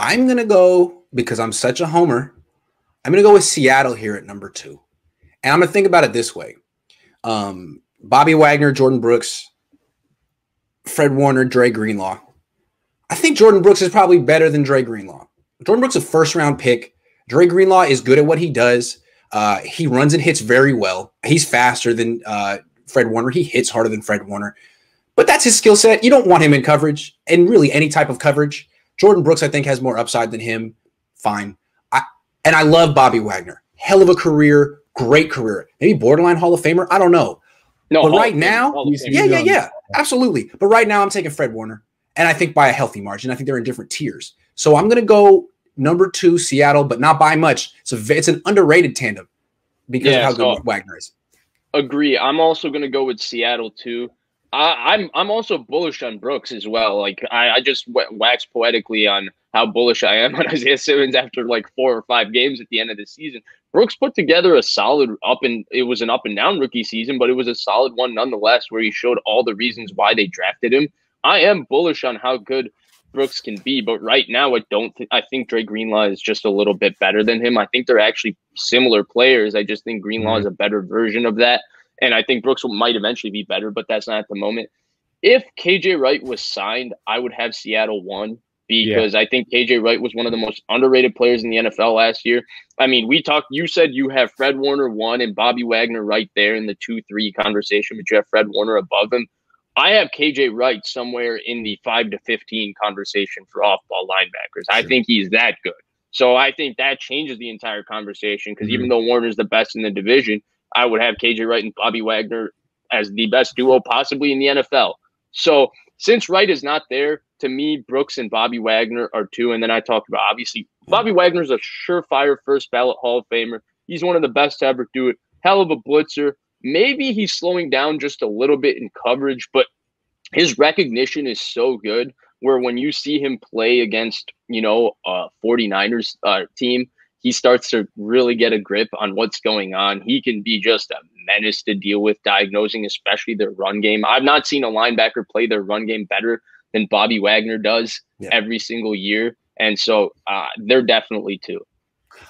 I'm going to go, because I'm such a homer, I'm going to go with Seattle here at number 2. And I'm going to think about it this way. Bobby Wagner, Jordan Brooks, Fred Warner, Dre Greenlaw. I think Jordan Brooks is probably better than Dre Greenlaw. Jordan Brooks is a first-round pick. Dre Greenlaw is good at what he does. He runs and hits very well. He's faster than Fred Warner. He hits harder than Fred Warner. But that's his skill set. You don't want him in coverage, and really any type of coverage. Jordan Brooks, I think, has more upside than him. Fine. And I love Bobby Wagner. Hell of a career. Great career. Maybe borderline Hall of Famer. I don't know. No, but right now, yeah, absolutely. But right now, I'm taking Fred Warner, and I think by a healthy margin. I think they're in different tiers. So I'm going to go number 2, Seattle, but not by much. It's an underrated tandem because of how good Wagner is. Agree. I'm also going to go with Seattle too. I'm also bullish on Brooks as well. Like I just waxed poetically on how bullish I am on Isaiah Simmons after like 4 or 5 games at the end of the season. Brooks put together a solid it was an up and down rookie season, but it was a solid one nonetheless, where he showed all the reasons why they drafted him. I am bullish on how good Brooks can be, but right now I think Dre Greenlaw is just a little bit better than him. I think they're actually similar players. I just think Greenlaw is a better version of that. And I think Brooks might eventually be better, but that's not at the moment. If KJ Wright was signed, I would have Seattle 1, because I think KJ Wright was one of the most underrated players in the NFL last year. I mean, you said you have Fred Warner 1 and Bobby Wagner right there in the 2-3 conversation, but you have Fred Warner above him. I have KJ Wright somewhere in the 5 to 15 conversation for off-ball linebackers. I think he's that good. So I think that changes the entire conversation, because even though Warner's the best in the division, I would have KJ Wright and Bobby Wagner as the best duo possibly in the NFL. So since Wright is not there, to me, Brooks and Bobby Wagner are 2. And then I talked about, obviously, Bobby Wagner's a surefire first ballot Hall of Famer. He's one of the best to ever do it. Hell of a blitzer. Maybe he's slowing down just a little bit in coverage, but his recognition is so good where when you see him play against, 49ers team, he starts to really get a grip on what's going on. He can be just a menace to deal with, diagnosing especially their run game. I've not seen a linebacker play their run game better than Bobby Wagner does every single year. And so they're definitely 2.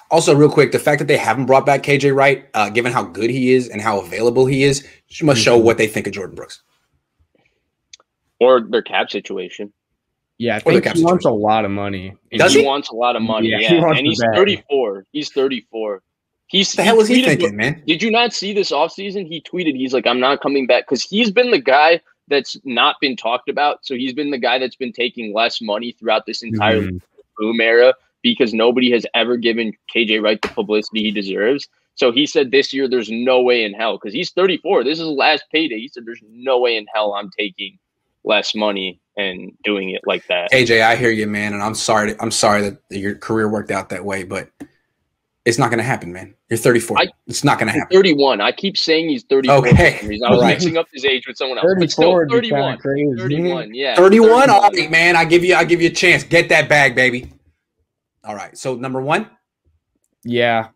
Also, real quick, the fact that they haven't brought back KJ Wright, given how good he is and how available he is, must show what they think of Jordan Brooks. Or their cap situation. Yeah, I think he wants a lot of money. Does he? He wants a lot of money, yeah. And he's 34. He's 34. What the hell is he thinking, man? Did you not see this offseason? He tweeted, he's like, I'm not coming back. Because he's been the guy that's not been talked about. So he's been the guy that's been taking less money throughout this entire boom era, because nobody has ever given KJ Wright the publicity he deserves. So he said this year there's no way in hell, because he's 34. This is his last payday. He said there's no way in hell I'm taking less money and doing it like that. AJ, I hear you, man, and I'm sorry that your career worked out that way, but it's not going to happen, man. You're 34. It's not going to happen. 31. I keep saying he's 34. Okay. I was mixing up his age with someone else. 34, but still, 31. 31, yeah. 31? All right, man. I give you a chance. Get that bag, baby. All right. So number 1? Yeah.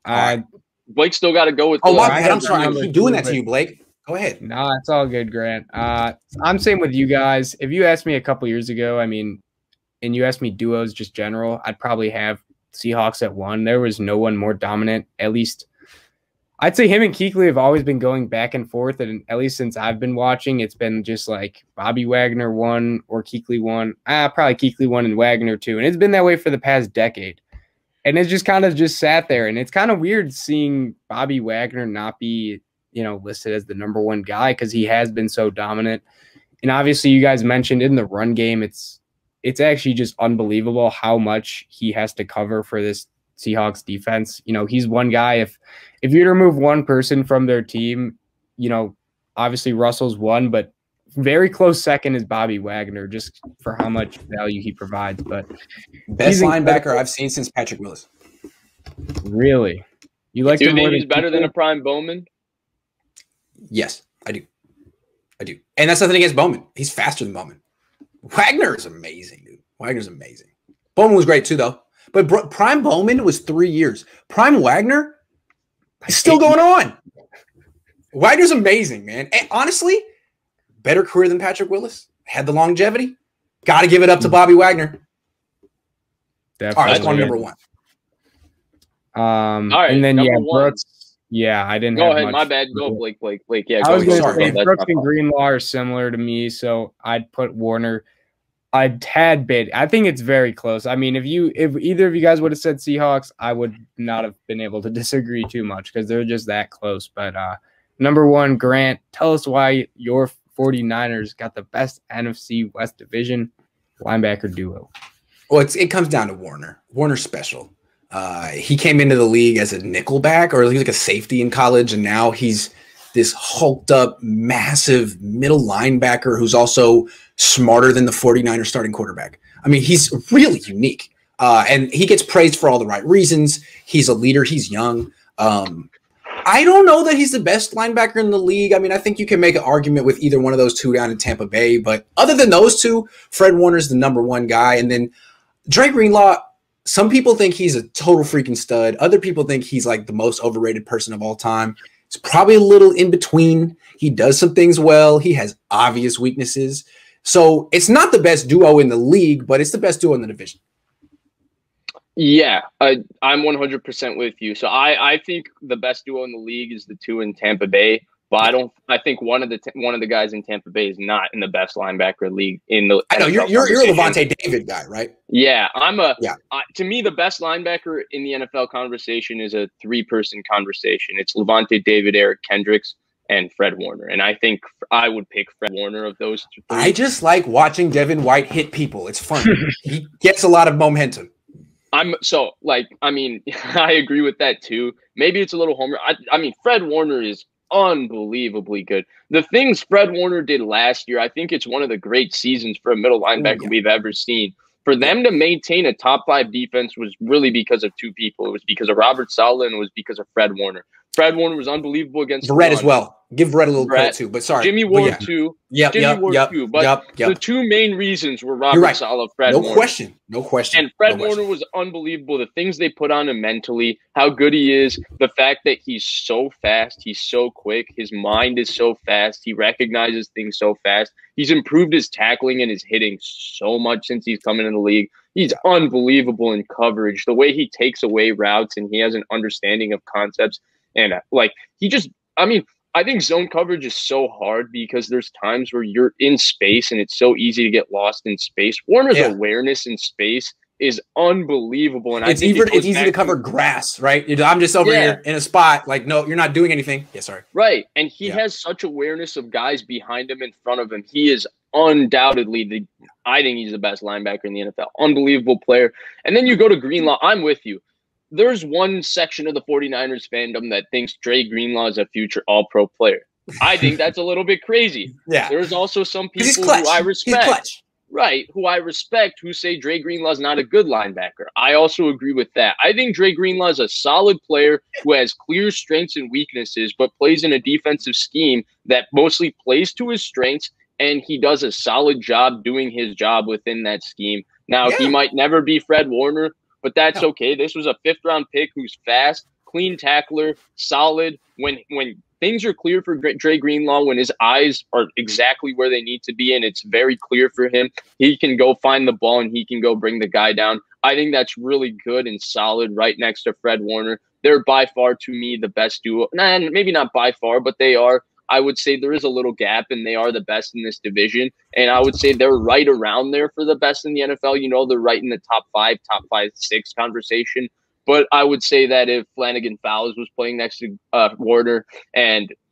Blake still got to go with. Oh, my bad. I'm sorry. I keep doing that to you, Blake. Go ahead. No, it's all good, Grant. I'm same with you guys. If you asked me a couple years ago, I mean, and you asked me duos just general, I'd probably have Seahawks at 1. There was no one more dominant. At least I'd say him and Kuechly have always been going back and forth, and at least since I've been watching, it's been just like Bobby Wagner 1 or Kuechly 1. Probably Kuechly 1 and Wagner 2, and it's been that way for the past decade. And it's just kind of just sat there, and it's kind of weird seeing Bobby Wagner not be listed as the number 1 guy, because he has been so dominant. And obviously you guys mentioned in the run game, it's actually just unbelievable how much he has to cover for this Seahawks defense. He's one guy. If you were to remove one person from their team, obviously Russell's 1, but very close second is Bobby Wagner, just for how much value he provides. But best linebacker I've seen since Patrick Willis. Really? You like do you think he's better than a prime Bowman? Yes, I do. And that's nothing against Bowman. He's faster than Bowman. Wagner is amazing, dude. Wagner's amazing. Bowman was great too, though. But prime Bowman was 3 years. Prime Wagner is still going on. Wagner's amazing, man. And honestly, better career than Patrick Willis. Had the longevity. Got to give it up to Bobby Wagner. definitely. All right, let's go on number one. All right, and then number one. Brooks. Yeah, I didn't Go have ahead. much. My bad. Go, Blake. Yeah, I was go. going to say That's Brooks my and fault. Greenlaw are similar to me, so I'd put Warner a tad bit. I think it's very close. I mean, if either of you guys would have said Seahawks, I would not have been able to disagree too much because they're just that close. But number one, Grant, tell us why your 49ers got the best NFC West division linebacker duo. Well, it comes down to Warner. Warner's special. He came into the league as a nickelback, or he was like a safety in college, and now he's this hulked up, massive middle linebacker who's also smarter than the 49ers starting quarterback. I mean, he's really unique, and he gets praised for all the right reasons. He's a leader. He's young. I don't know that he's the best linebacker in the league. I mean, I think you can make an argument with either one of those two down in Tampa Bay, but other than those two, Fred Warner's the number one guy, and then Dre Greenlaw. Some people think he's a total freaking stud. Other people think he's like the most overrated person of all time. It's probably a little in between. He does some things well. He has obvious weaknesses. So it's not the best duo in the league, but it's the best duo in the division. Yeah, I'm 100% with you. So I think the best duo in the league is the two in Tampa Bay. But I think one of the guys in Tampa Bay is not in the best linebacker league in the. I know you're a Levante David guy, right? Yeah, to me, the best linebacker in the NFL conversation is a three-person conversation. It's Levante David, Eric Kendricks, and Fred Warner. And I think I would pick Fred Warner of those three. I just like watching Devin White hit people. It's fun. He gets a lot of momentum. I agree with that too. Maybe it's a little homer. I mean, Fred Warner is unbelievably good. The things Fred Warner did last year, I think it's one of the great seasons for a middle linebacker we've ever seen. For them to maintain a top 5 defense was really because of two people. It was because of Robert Saleh and it was because of Fred Warner. Fred Warner was unbelievable against Brett as well. Give Brett a little credit too, but sorry. Jimmy Ward too. Jimmy Ward too. But the two main reasons were Robert Saleh, Fred Warner. No question. And Fred Warner was unbelievable. The things they put on him mentally, how good he is, the fact that he's so fast, he's so quick, his mind is so fast, he recognizes things so fast. He's improved his tackling and his hitting so much since he's come into the league. He's unbelievable in coverage. The way he takes away routes and he has an understanding of concepts. And I think zone coverage is so hard because there's times where you're in space and it's so easy to get lost in space. Warner's awareness in space is unbelievable. And it's easy to cover grass, right? I'm just over here in a spot. Like, no, you're not doing anything. Yeah, sorry. Right. And he has such awareness of guys behind him, in front of him. He is undoubtedly I think he's the best linebacker in the NFL. Unbelievable player. And then you go to Greenlaw. I'm with you. There's one section of the 49ers fandom that thinks Dre Greenlaw is a future all-pro player. I think that's a little bit crazy. Yeah. There's also some people who I respect. Right, who I respect, who say Dre Greenlaw is not a good linebacker. I also agree with that. I think Dre Greenlaw is a solid player who has clear strengths and weaknesses, but plays in a defensive scheme that mostly plays to his strengths, and he does a solid job doing his job within that scheme. Now, he might never be Fred Warner, but that's okay. This was a 5th-round pick who's fast, clean tackler, solid. When things are clear for Dre Greenlaw, when his eyes are exactly where they need to be and it's very clear for him, he can go find the ball and he can go bring the guy down. I think that's really good and solid right next to Fred Warner. They're by far, to me, the best duo. Maybe not by far, but they are. I would say there is a little gap, and they are the best in this division. And I would say they're right around there for the best in the NFL. You know, they're right in the top 5, 6 conversation. But I would say that if Flanagan Fowles was playing next to Warner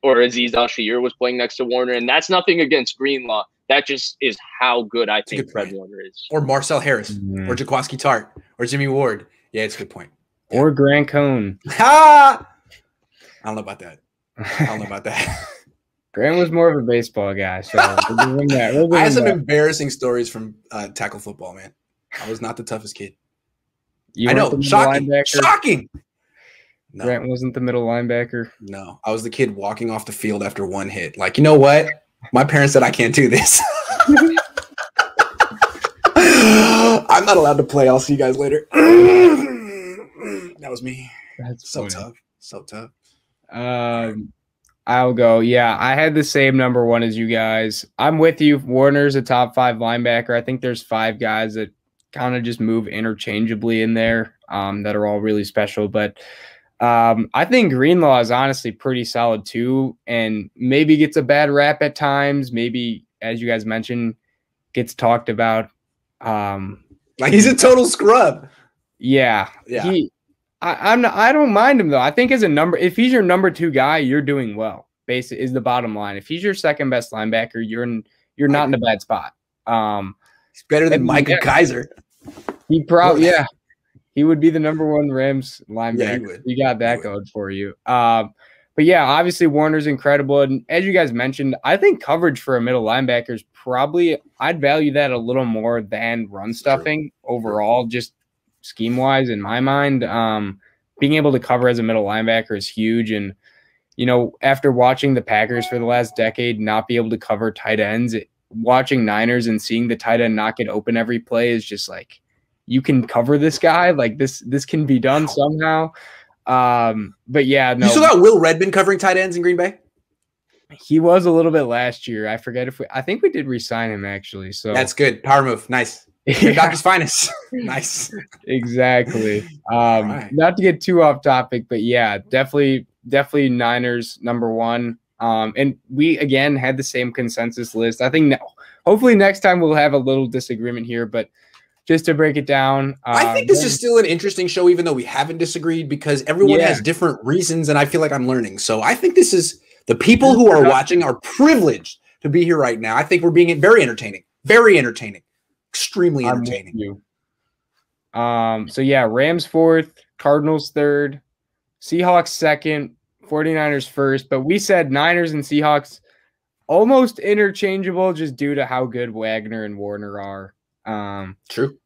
or Azeez Al-Shaair was playing next to Warner, and that's nothing against Greenlaw. That just is how good I think Fred Warner is. Or Marcel Harris, or Jaquiski Tart, or Jimmy Ward. Yeah, it's a good point. Yeah. Or Grant Cohn. I don't know about that. Grant was more of a baseball guy, so we'll give him that. I had some embarrassing stories from tackle football, man. I was not the toughest kid. I know, shocking. No. Grant wasn't the middle linebacker. No, I was the kid walking off the field after one hit. Like, you know what? My parents said I can't do this. I'm not allowed to play. I'll see you guys later. That was me. That's so funny. tough. I'll go. Yeah, I had the same number 1 as you guys. I'm with you. Warner's a top 5 linebacker. I think there's 5 guys that kind of just move interchangeably in there that are all really special. But I think Greenlaw is honestly pretty solid too, and maybe gets a bad rap at times. Maybe, as you guys mentioned, gets talked about. Like he's a total scrub. Yeah. I don't mind him though. I think if he's your number 2 guy, you're doing well. Basically, is the bottom line. If he's your second best linebacker, you're not in a bad spot. He's better than Micah Kaiser. He probably he would be the number 1 Rams linebacker. You got that going for you. But yeah, obviously Warner's incredible. And as you guys mentioned, I think coverage for a middle linebacker is probably, I'd value that a little more than run stuffing overall, just scheme wise in my mind. Being able to cover as a middle linebacker is huge. And, you know, after watching the Packers for the last decade not be able to cover tight ends, watching Niners and seeing the tight end not get open every play is just like, you can cover this guy. Like this can be done somehow. But yeah, no. You still got Will Redmond covering tight ends in Green Bay? He was a little bit last year. I forget I think we did re-sign him actually. So that's good. Power move. Nice. Doctor's finest. Nice. Exactly. Not to get too off topic, but yeah, definitely Niners number 1. And we again had the same consensus list. I think hopefully next time we'll have a little disagreement here, but just to break it down. I think this is still an interesting show, even though we haven't disagreed, because everyone has different reasons, and I feel like I'm learning. So I think this is the people who are watching are privileged to be here right now. I think we're being very entertaining. Very entertaining. Extremely entertaining. So yeah, Rams 4th, Cardinals 3rd, Seahawks 2nd, 49ers 1st. But we said Niners and Seahawks almost interchangeable just due to how good Wagner and Warner are. True.